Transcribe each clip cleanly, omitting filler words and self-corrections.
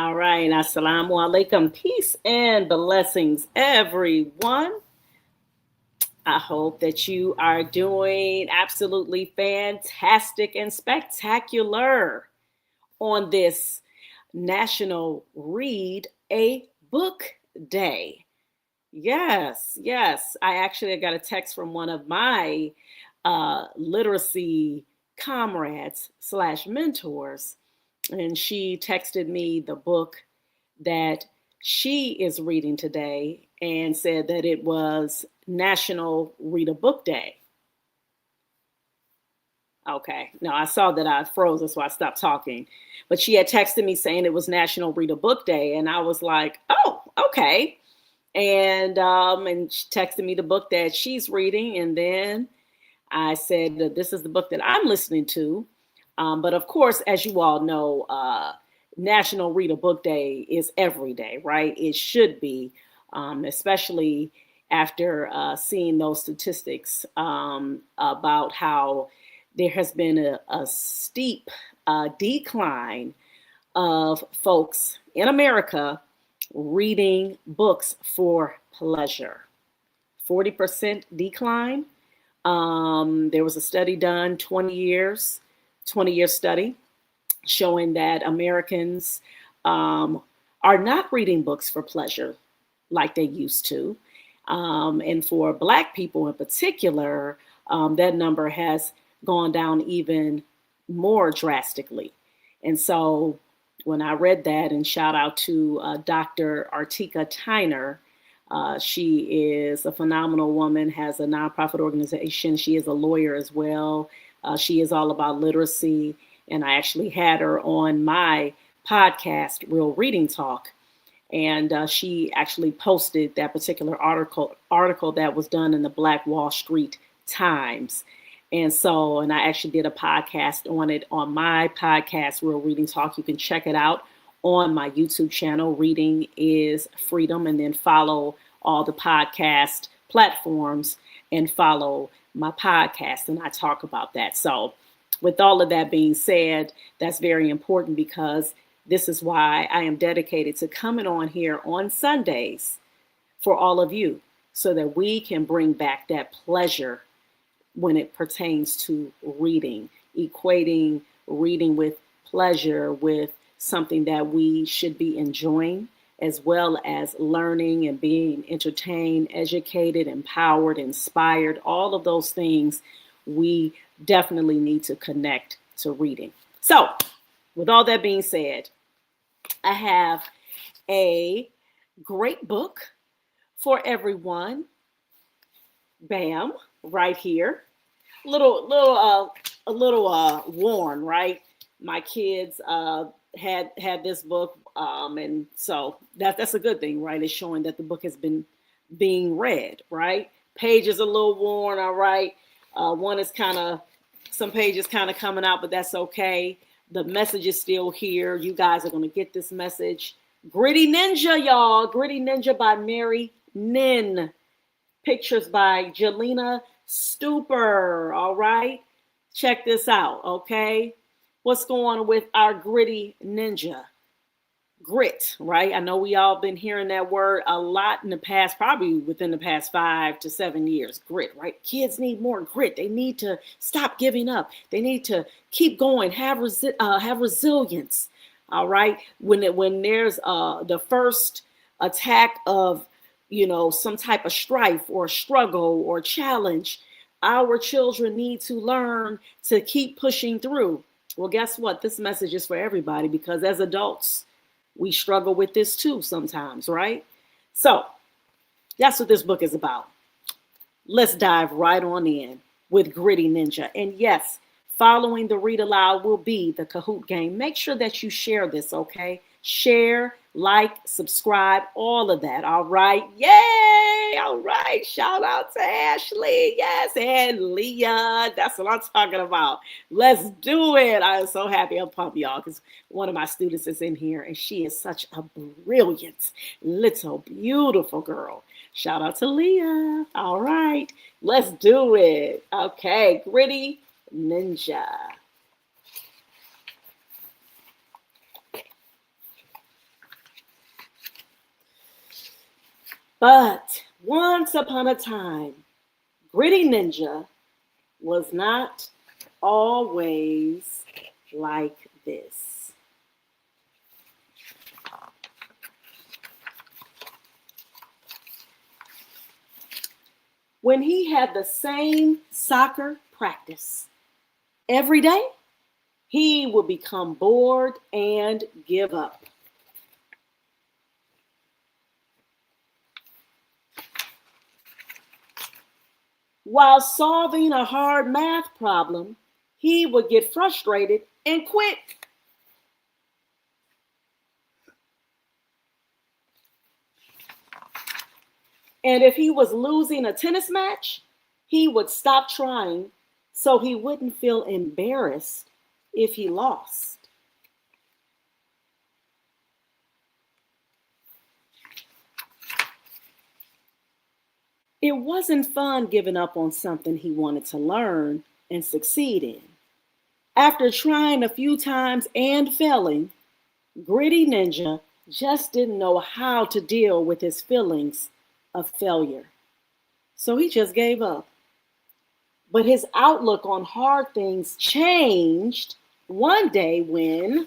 All right. Assalamu alaikum. Peace and blessings, everyone. I hope that you are doing absolutely fantastic and spectacular on this National Read a Book Day. Yes. I got a text from one of my literacy comrades slash mentors, and she texted me the book that she is reading today and said that it was National Read a Book Day. Okay. No, I saw that I froze, so I stopped talking. But she had texted me saying it was National Read a Book Day, and I was like, "Oh, okay." And she texted me the book that she's reading, and then I said that this is the book that I'm listening to. But of course, as you all know, National Read a Book Day is every day, right? It should be, especially after seeing those statistics about how there has been a steep decline of folks in America reading books for pleasure. 40% decline. There was a study done, 20-year study, showing that Americans are not reading books for pleasure like they used to. And for Black people in particular, that number has gone down even more drastically. And so when I read that, and shout out to Dr. Artika Tyner, she is a phenomenal woman, has a nonprofit organization. She is a lawyer as well. She is all about literacy. And I actually had her on my podcast, Real Reading Talk. And she actually posted that particular article that was done in the Black Wall Street Times. And I actually did a podcast on it on my podcast, Real Reading Talk. You can check it out on my YouTube channel, Reading is Freedom, and then follow all the podcast platforms and follow my podcast. And I talk about that. So with all of that being said, that's very important because this is why I am dedicated to coming on here on Sundays for all of you so that we can bring back that pleasure when it pertains to reading, equating reading with pleasure, with something that we should be enjoying, as well as learning and being entertained, educated, empowered, inspired, all of those things we definitely need to connect to reading. So, with all that being said, I have a great book for everyone. Bam, right here. A little worn, right? My kids had this book, and so that's a good thing, right? It's showing that the book has been being read, right? Pages a little worn, all right. Some pages kind of coming out, but that's okay. The message is still here. You guys are going to get this message. Gritty Ninja, y'all. Gritty Ninja by Mary Nhin. Pictures by Jelena Stupor. All right. Check this out. Okay. What's going on with our Gritty Ninja? Grit, right? I know we all been hearing that word a lot in the past, probably within the past 5 to 7 years. Grit, right? Kids need more grit. They need to stop giving up. They need to keep going. Have resilience. All right. When there's the first attack of some type of strife or struggle or challenge, our children need to learn to keep pushing through. Well, guess what? This message is for everybody because as adults, we struggle with this too sometimes, right? So that's what this book is about. Let's dive right on in with Gritty Ninja. And yes, following the read aloud will be the Kahoot game. Make sure that you share this, okay? Share, like, subscribe, all of that. All right. Yay. All right. Shout out to Ashley. Yes. And Leah. That's what I'm talking about. Let's do it. I am so happy. I'm pumped, y'all, because one of my students is in here and she is such a brilliant, little, beautiful girl. Shout out to Leah. All right. Let's do it. Okay. Gritty Ninja. But once upon a time, Gritty Ninja was not always like this. When he had the same soccer practice every day, he would become bored and give up. While solving a hard math problem, he would get frustrated and quit. And if he was losing a tennis match, he would stop trying so he wouldn't feel embarrassed if he lost. It wasn't fun giving up on something he wanted to learn and succeed in. After trying a few times and failing, Gritty Ninja just didn't know how to deal with his feelings of failure. So he just gave up. But his outlook on hard things changed one day when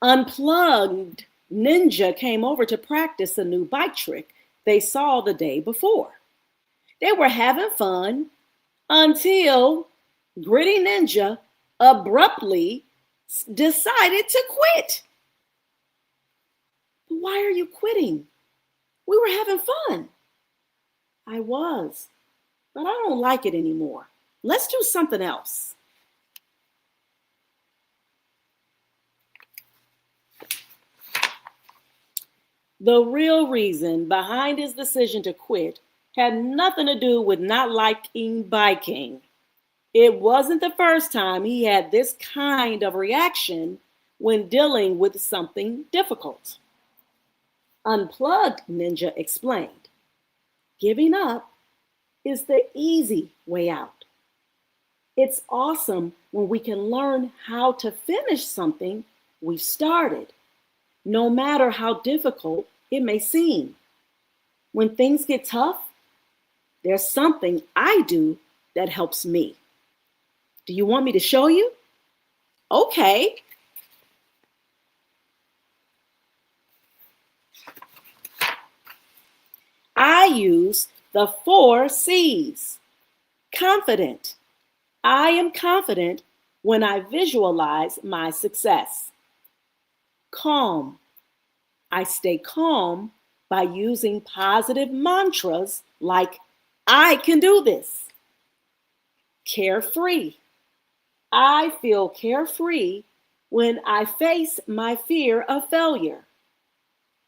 Unplugged Ninja came over to practice a new bike trick they saw the day before. They were having fun until Gritty Ninja abruptly decided to quit. Why are you quitting? We were having fun. I was, but I don't like it anymore. Let's do something else. The real reason behind his decision to quit had nothing to do with not liking biking. It wasn't the first time he had this kind of reaction when dealing with something difficult. Unplugged Ninja explained, giving up is the easy way out. It's awesome when we can learn how to finish something we've started, no matter how difficult it may seem. When things get tough, there's something I do that helps me. Do you want me to show you? Okay. I use the 4 C's. Confident. I am confident when I visualize my success. Calm. I stay calm by using positive mantras like, I can do this. Carefree. I feel carefree when I face my fear of failure.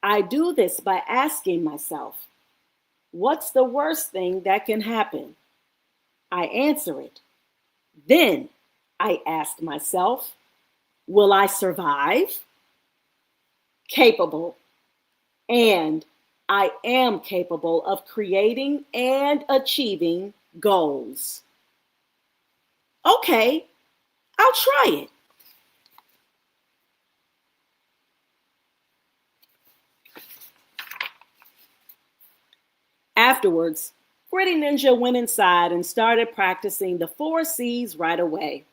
I do this by asking myself, what's the worst thing that can happen? I answer it. Then I ask myself, will I survive? Capable. And I am capable of creating and achieving goals. Okay, I'll try it. Afterwards, Gritty Ninja went inside and started practicing the 4 C's right away.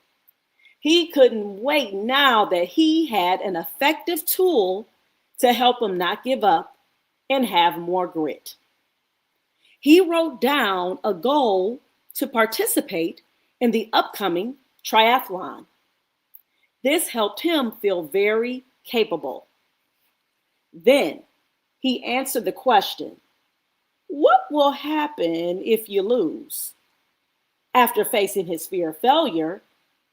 He couldn't wait now that he had an effective tool to help him not give up and have more grit. He wrote down a goal to participate in the upcoming triathlon. This helped him feel very capable. Then he answered the question, what will happen if you lose? After facing his fear of failure,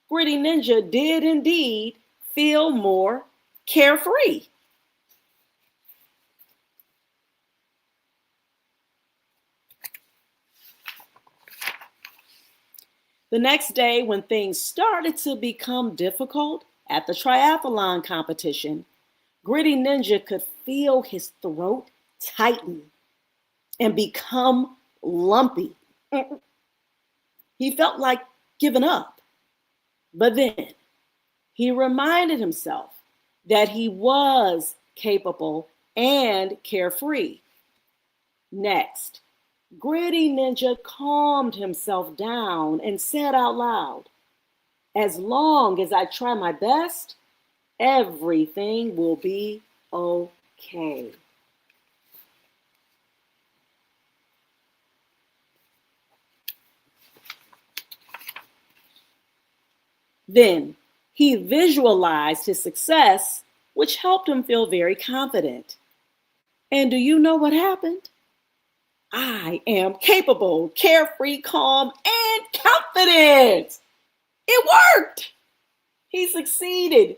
Gritty Ninja did indeed feel more carefree. The next day, when things started to become difficult at the triathlon competition, Gritty Ninja could feel his throat tighten and become lumpy. He felt like giving up. But then he reminded himself that he was capable, and carefree. Next, Gritty Ninja calmed himself down and said out loud, as long as I try my best, everything will be okay. Then he visualized his success, which helped him feel very confident. And do you know what happened? I am capable, carefree, calm, and confident. It worked. He succeeded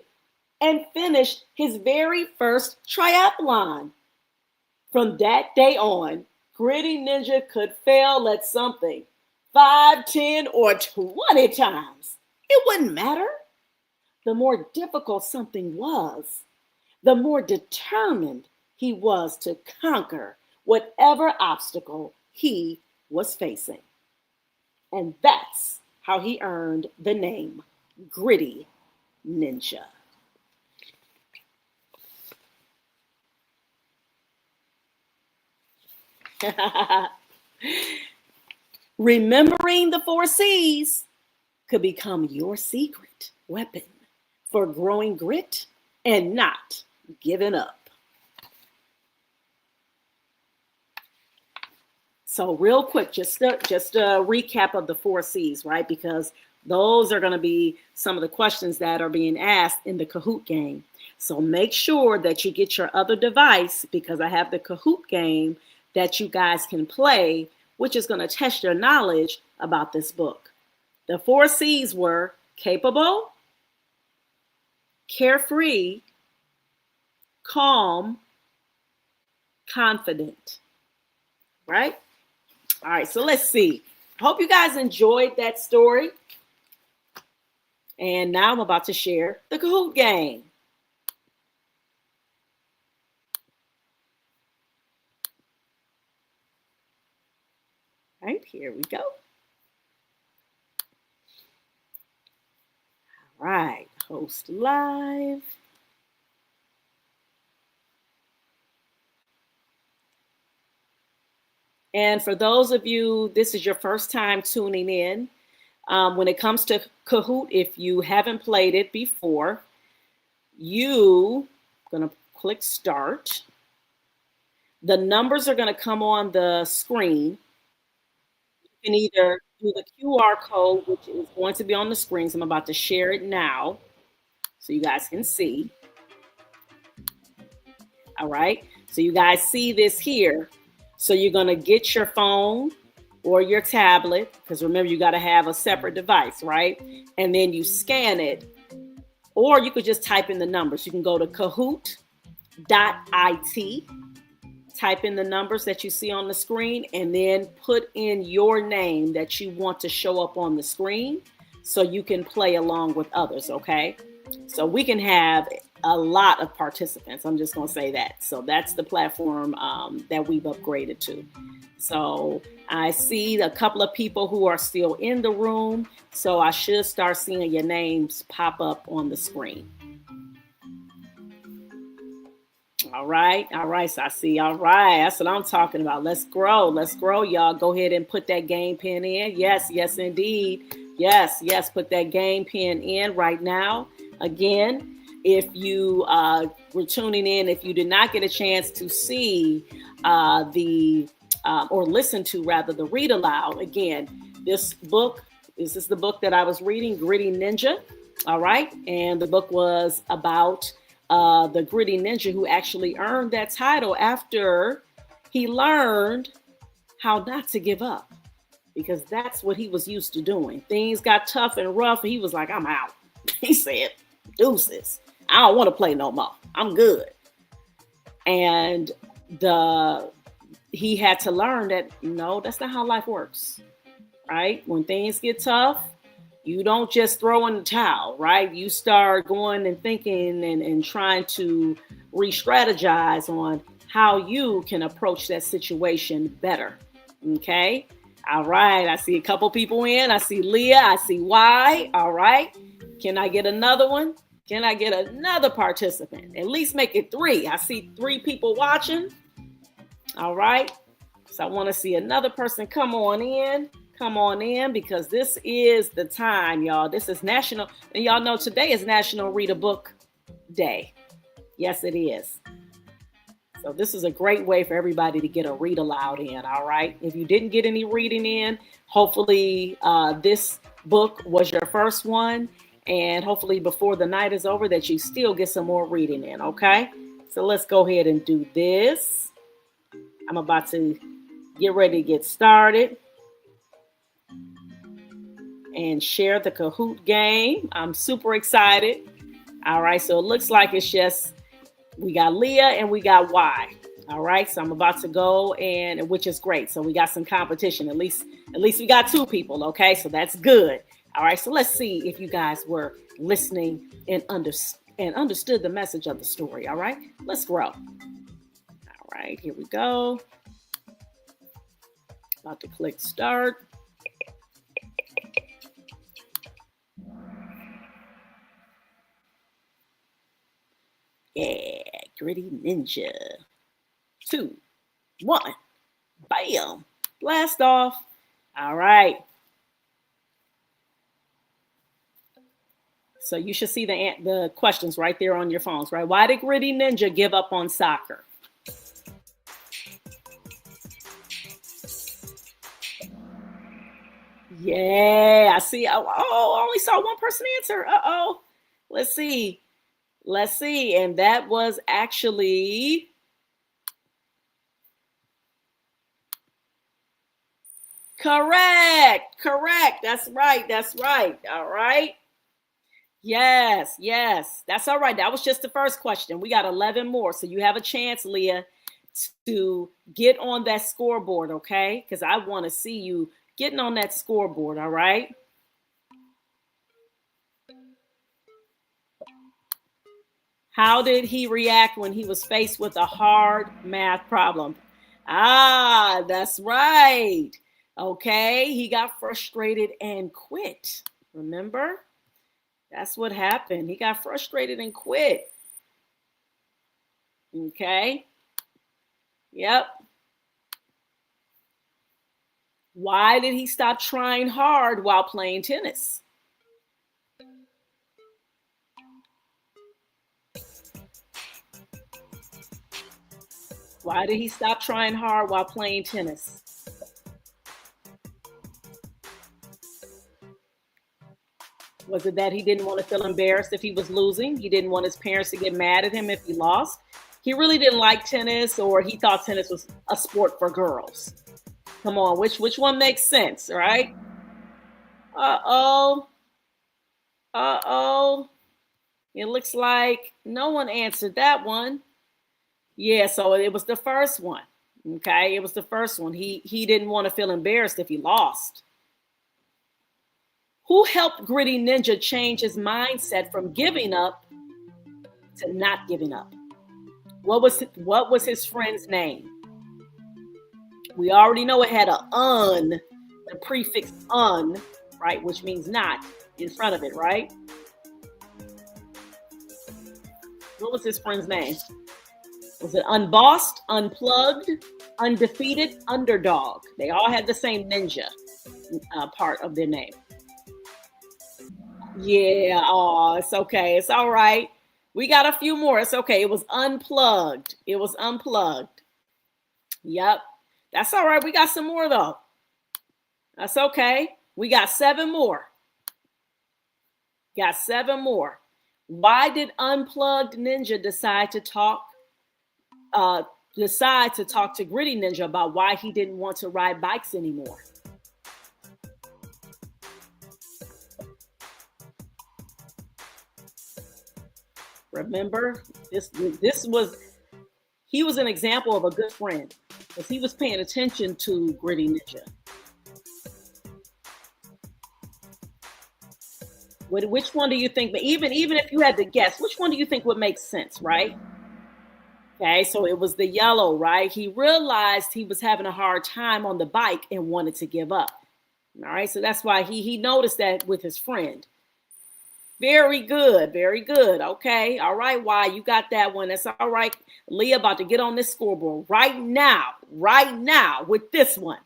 and finished his very first triathlon. From that day on, Gritty Ninja could fail at something 5, 10, or 20 times. It wouldn't matter. The more difficult something was, the more determined he was to conquer whatever obstacle he was facing. And that's how he earned the name Gritty Ninja. Remembering the 4 C's could become your secret weapon for growing grit and not giving up. So real quick, just a recap of the 4 C's, right? Because those are going to be some of the questions that are being asked in the Kahoot game. So make sure that you get your other device, because I have the Kahoot game that you guys can play, which is going to test your knowledge about this book. The 4 C's were capable, carefree, calm, confident, right? All right, so let's see. Hope you guys enjoyed that story. And now I'm about to share the Kahoot game. All right, here we go. All right, host live. And for those of you, this is your first time tuning in. When it comes to Kahoot, if you haven't played it before, you going to click start. The numbers are going to come on the screen. You can either do the QR code, which is going to be on the screen. So I'm about to share it now so you guys can see. All right. So you guys see this here. So you're going to get your phone or your tablet, because remember, you got to have a separate device, right? And then you scan it, or you could just type in the numbers. You can go to kahoot.it, type in the numbers that you see on the screen, and then put in your name that you want to show up on the screen so you can play along with others, okay? So we can have a lot of participants. I'm just going to say that. So that's the platform that we've upgraded to. So I see a couple of people who are still in the room. So I should start seeing your names pop up on the screen. All right. So I see. All right. That's what I'm talking about. Let's grow, y'all. Go ahead and put that game pin in. Yes, indeed. Yes. Put that game pin in right now. Again, if you were tuning in, if you did not get a chance to see or listen to rather the read aloud, again, this is the book that I was reading, Gritty Ninja. All right. And the book was about the Gritty Ninja who actually earned that title after he learned how not to give up, because that's what he was used to doing. Things got tough and rough, and he was like, I'm out. He said, deuces. I don't want to play no more. I'm good. And he had to learn that, no, that's not how life works, right? When things get tough, you don't just throw in the towel, right? You start going and thinking and trying to re-strategize on how you can approach that situation better, okay? All right, I see a couple people in. I see Leah, I see Y. All right, can I get another one? Can I get another participant? At least make it 3. I see 3 people watching. All right. So I want to see another person come on in. Come on in, because this is the time, y'all. This is national. And y'all know today is National Read a Book Day. Yes, it is. So this is a great way for everybody to get a read aloud in. All right. If you didn't get any reading in, hopefully this book was your first one. And hopefully before the night is over that you still get some more reading in. Okay. So let's go ahead and do this. I'm about to get ready to get started and share the Kahoot game. I'm super excited. All right. So it looks like it's just, we got Leah and we got Y. All right. So I'm about to go, and which is great. So we got some competition. At least we got 2 people. Okay. So that's good. All right. So let's see if you guys were listening and understood the message of the story. All right. Let's grow. All right. Here we go. About to click start. Yeah, Gritty Ninja. 2, 1, bam, blast off. All right. So you should see the questions right there on your phones, right? Why did Gritty Ninja give up on soccer? Yeah, I see. Oh, I only saw one person answer. Uh-oh. Let's see. And that was actually correct. That's right. All right. Yes. That's all right. That was just the first question. We got 11 more. So you have a chance, Leah, to get on that scoreboard, okay? Because I want to see you getting on that scoreboard, all right? How did he react when he was faced with a hard math problem? Ah, that's right. Okay, he got frustrated and quit. Remember? That's what happened. He got frustrated and quit. Okay. Yep. Why did he stop trying hard while playing tennis? Why did he stop trying hard while playing tennis? Was it that he didn't want to feel embarrassed if he was losing? He didn't want his parents to get mad at him if he lost? He really didn't like tennis, or he thought tennis was a sport for girls? Come on, which one makes sense, right? Uh-oh. It looks like no one answered that one. Yeah, so it was the first one. Okay, it was the first one. He didn't want to feel embarrassed if he lost. Who helped Gritty Ninja change his mindset from giving up to not giving up? What was his friend's name? We already know it had the prefix un, right, which means not, in front of it, right? What was his friend's name? Was it unbossed, unplugged, undefeated, underdog? They all had the same ninja part of their name. Yeah, oh, it's okay. It's all right. We got a few more. It's okay. It was unplugged. Yep. That's all right. We got some more, though. That's okay. We got 7 more. Why did Unplugged Ninja decide to talk to Gritty Ninja about why he didn't want to ride bikes anymore? Remember, he was an example of a good friend because he was paying attention to Gritty Ninja. Which one do you think, even if you had to guess, which one do you think would make sense, right? Okay, so it was the yellow, right? He realized he was having a hard time on the bike and wanted to give up. All right, so that's why he noticed that with his friend. Very good. Very good. Okay. All right. Why you got that one? That's all right. Leah about to get on this scoreboard right now with this one.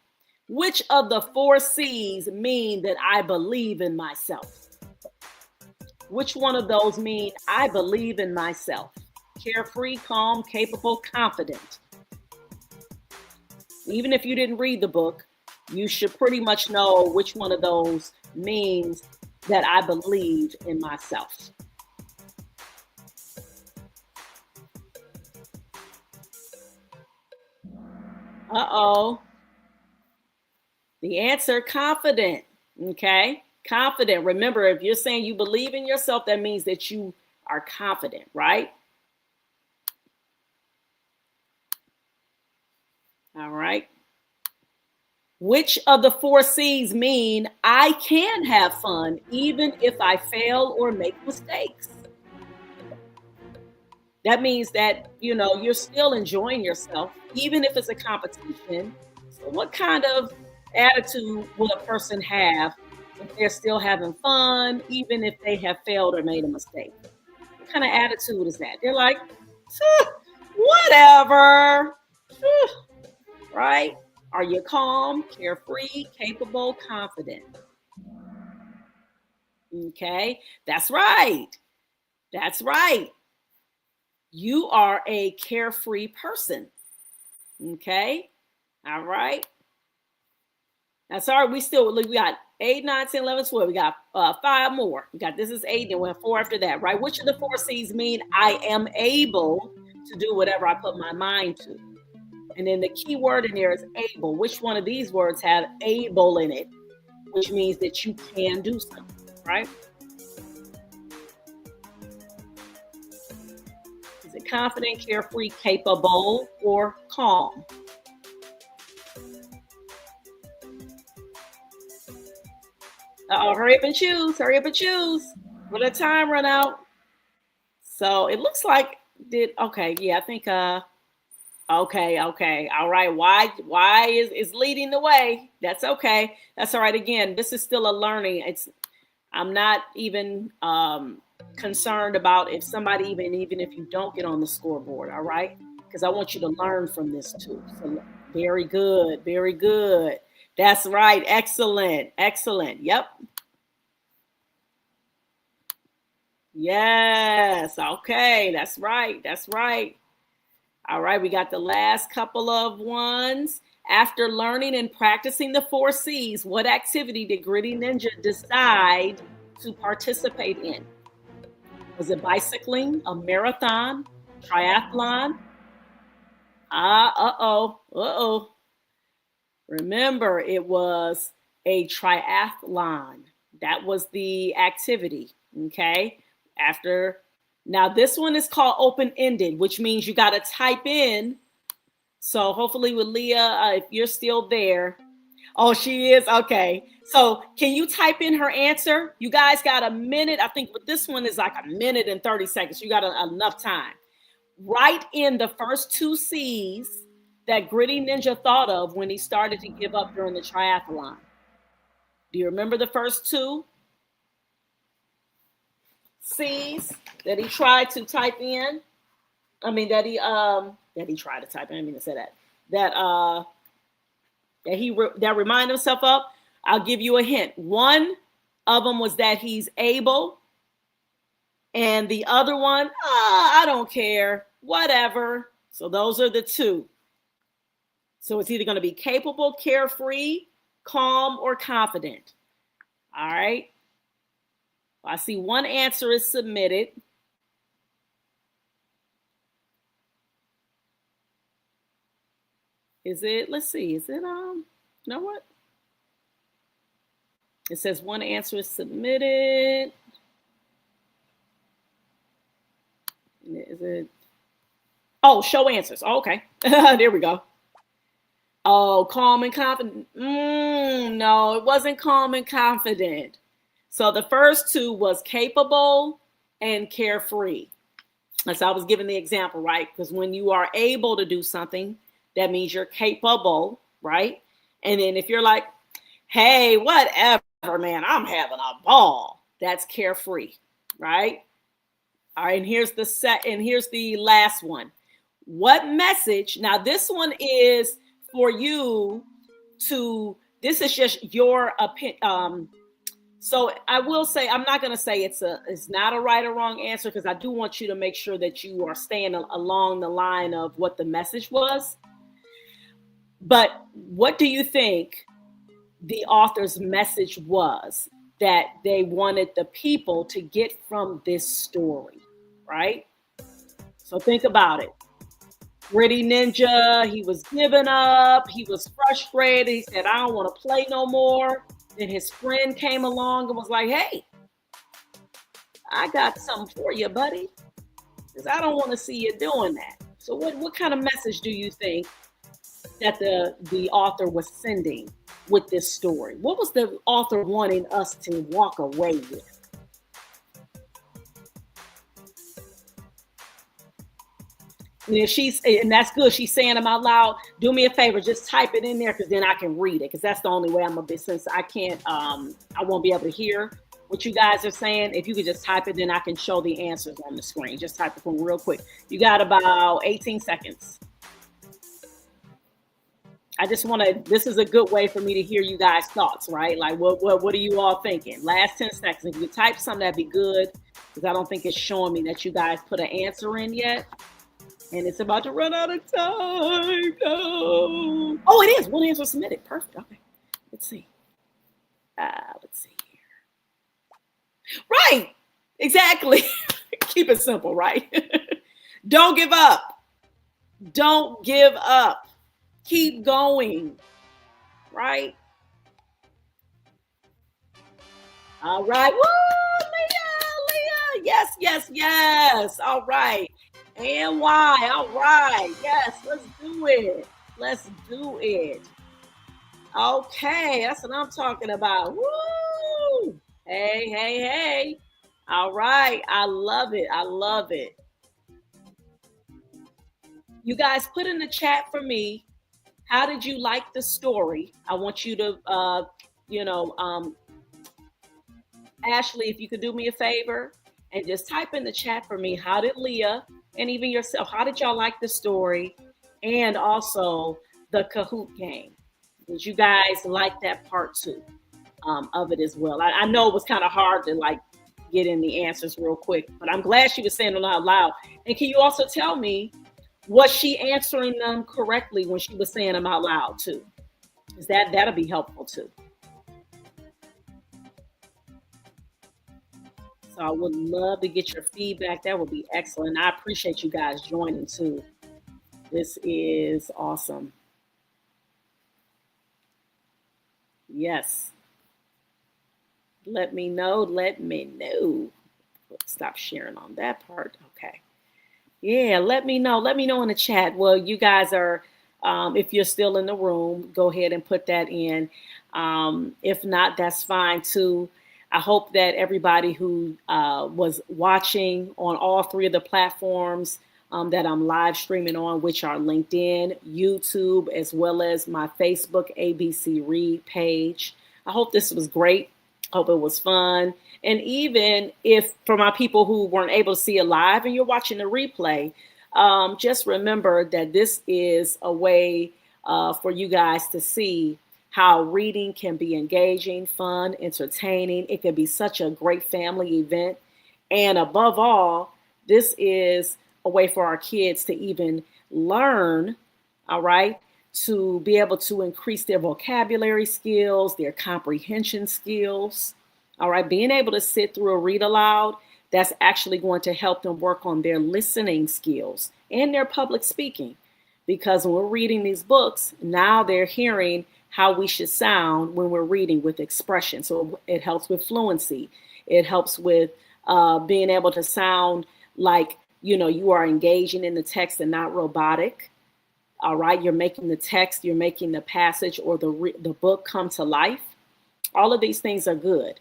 Which of the 4 C's mean that I believe in myself? Which one of those mean I believe in myself? Carefree, calm, capable, confident. Even if you didn't read the book, you should pretty much know which one of those means that I believe in myself. Uh-oh. The answer, confident. Okay. Confident. Remember, if you're saying you believe in yourself, that means that you are confident, right? All right. Which of the 4 C's mean I can have fun even if I fail or make mistakes? That means that, you're still enjoying yourself, even if it's a competition. So what kind of attitude will a person have if they're still having fun, even if they have failed or made a mistake? What kind of attitude is that? They're like, whatever, right? Are you calm, carefree, capable, confident? Okay, that's right. That's right. You are a carefree person. Okay, all right. That's all right. We got 8, 9, 10, 11, 12. We got 5 more. We got this is 8, and we have 4 after that, right? Which of the 4 C's mean I am able to do whatever I put my mind to? And then the key word in there is able. Which one of these words have able in it? Which means that you can do something, right? Is it confident, carefree, capable, or calm? Hurry up and choose. Hurry up and choose. Will the time run out? So it looks like I think okay. All right. Why is leading the way? That's okay. That's all right. Again, this is still a learning. I'm not even concerned about if somebody even if you don't get on the scoreboard, all right? Because I want you to learn from this too. So very good. Very good. That's right. Excellent. Excellent. Yep. Yes. Okay. That's right. That's right. All right, we got the last couple of ones. After learning and practicing the 4 C's, what activity did Gritty Ninja decide to participate in? Was it bicycling, a marathon, triathlon? Uh-oh. Remember, it was a triathlon. That was the activity, okay? Now, this one is called open-ended, which means you got to type in. So hopefully with Leah, if you're still there. Oh, she is? Okay. So can you type in her answer? You guys got a minute. I think with this one is like a minute and 30 seconds. You got enough time. Write in the first 2 C's that Gritty Ninja thought of when he started to give up during the triathlon. Do you remember the first 2 C's that he tried to type in? I mean that he tried to type in. I didn't mean to say that. That remind himself of. I'll give you a hint. One of them was that he's able, and the other one, I don't care, whatever. So those are the 2. So it's either going to be capable, carefree, calm, or confident. All right. I see one answer is submitted. Let's see, you know what? It says one answer is submitted. Is it? Oh, show answers. Oh, okay. There we go. Oh, calm and confident. No, it wasn't calm and confident. So the first 2 was capable and carefree. As I was giving the example, right? Because when you are able to do something, that means you're capable, right? And then if you're like, hey, whatever, man, I'm having a ball, that's carefree. right? All right, and here's the last one. What message? Now, this one is for you to. This is just your opinion. So I will say I'm not going to say it's not a right or wrong answer, because I do want you to make sure that you are staying along the line of what the message was. But what do you think the author's message was that they wanted the people to get from this story, right? So think about it. Gritty Ninja, he was giving up. He was frustrated. He said, I don't want to play no more. Then his friend came along and was like, hey, I got something for you, buddy, because I don't want to see you doing that. So what kind of message do you think that the author was sending with this story? What was the author wanting us to walk away with? And that's good. She's saying them out loud. Do me a favor, just type it in there, because then I can read it. Because that's the only way I'm gonna be, since I can't, I won't be able to hear what you guys are saying. If you could just type it, then I can show the answers on the screen. Just type it real quick. You got about 18 seconds. I just want to. This is a good way for me to hear you guys' thoughts, right? Like, what are you all thinking? Last 10 seconds. If you type something, that'd be good, because I don't think it's showing me that you guys put an answer in yet. And it's about to run out of time. No. Oh, it is. One answer submitted. Perfect. Okay. Let's see. Let's see here. Right. Exactly. Keep it simple, right? Don't give up. Don't give up. Keep going. Right? All right. Woo, Leah. Yes, yes, yes. All right. And why? All right. Yes, let's do it. Let's do it. Okay, that's what I'm talking about. Woo! Hey, hey, hey. All right. I love it. I love it. You guys put in the chat for me, how did you like the story? I want you to, you know, Ashley, if you could do me a favor and just type in the chat for me, how did Leah and even yourself, how did y'all like the story? And also the Kahoot game. Did you guys like that part too of it as well? I know it was kind of hard to like get in the answers real quick, but I'm glad she was saying it out loud. And can you also tell me, was she answering them correctly when she was saying them out loud too? Is that'll be helpful too. So I would love to get your feedback. That would be excellent. I appreciate you guys joining too. This is awesome. Yes. Let me know. Let me know. Stop sharing on that part. Okay. Yeah, let me know. Let me know in the chat. Well, you guys are, if you're still in the room, go ahead and put that in. If not, that's fine too. I hope that everybody who was watching on all three of the platforms that I'm live streaming on, which are LinkedIn, YouTube, as well as my Facebook ABC Read page. I hope this was great. Hope it was fun. And even if for my people who weren't able to see it live and you're watching the replay, just remember that this is a way for you guys to see how reading can be engaging, fun, entertaining. It can be such a great family event. And above all, this is a way for our kids to even learn, all right, to be able to increase their vocabulary skills, their comprehension skills. All right, being able to sit through a read aloud, that's actually going to help them work on their listening skills and their public speaking. Because when we're reading these books, now they're hearing how we should sound when we're reading with expression. So it helps with fluency. It helps with being able to sound like, you know, you are engaging in the text and not robotic. All right, you're making the text, you're making the passage or the book come to life. All of these things are good.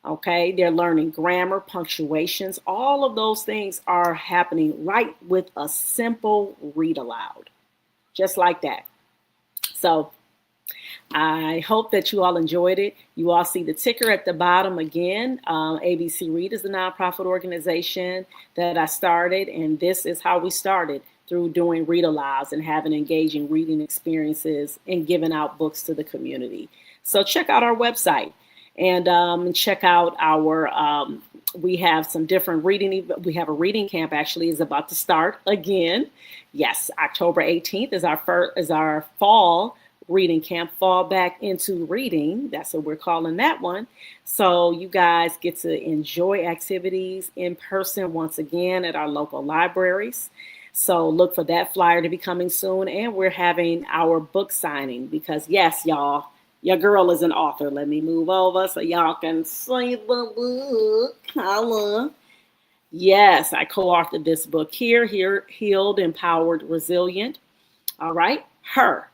Okay, they're learning grammar, punctuations. All of those things are happening right with a simple read aloud, just like that. So I hope that you all enjoyed it. You all see the ticker at the bottom again. ABC Read is the nonprofit organization that I started, and this is how we started through doing read alouds and having engaging reading experiences and giving out books to the community. So check out our website and check out our. We have some different reading. We have a reading camp actually is about to start again. Yes, October 18th is our fall reading camp, fall back into reading. That's what we're calling that one. So you guys get to enjoy activities in person once again at our local libraries. So look for that flyer to be coming soon. And we're having our book signing because yes, y'all, your girl is an author. Let me move over so y'all can see the book. Holla. Yes, I co-authored this book here, Healed, Empowered, Resilient. All right, her.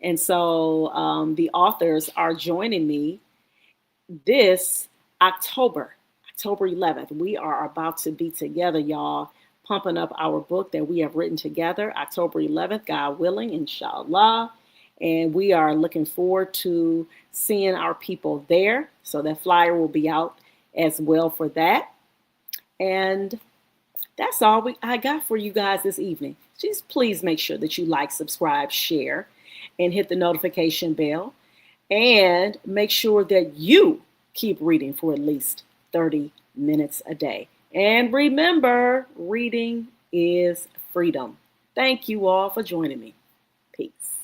And so the authors are joining me this October 11th. We are about to be together, y'all, pumping up our book that we have written together, October 11th, God willing, inshallah. And we are looking forward to seeing our people there. So that flyer will be out as well for that. And that's all I got for you guys this evening. Just please make sure that you like, subscribe, share, and hit the notification bell. And make sure that you keep reading for at least 30 minutes a day. And remember, reading is freedom. Thank you all for joining me. Peace.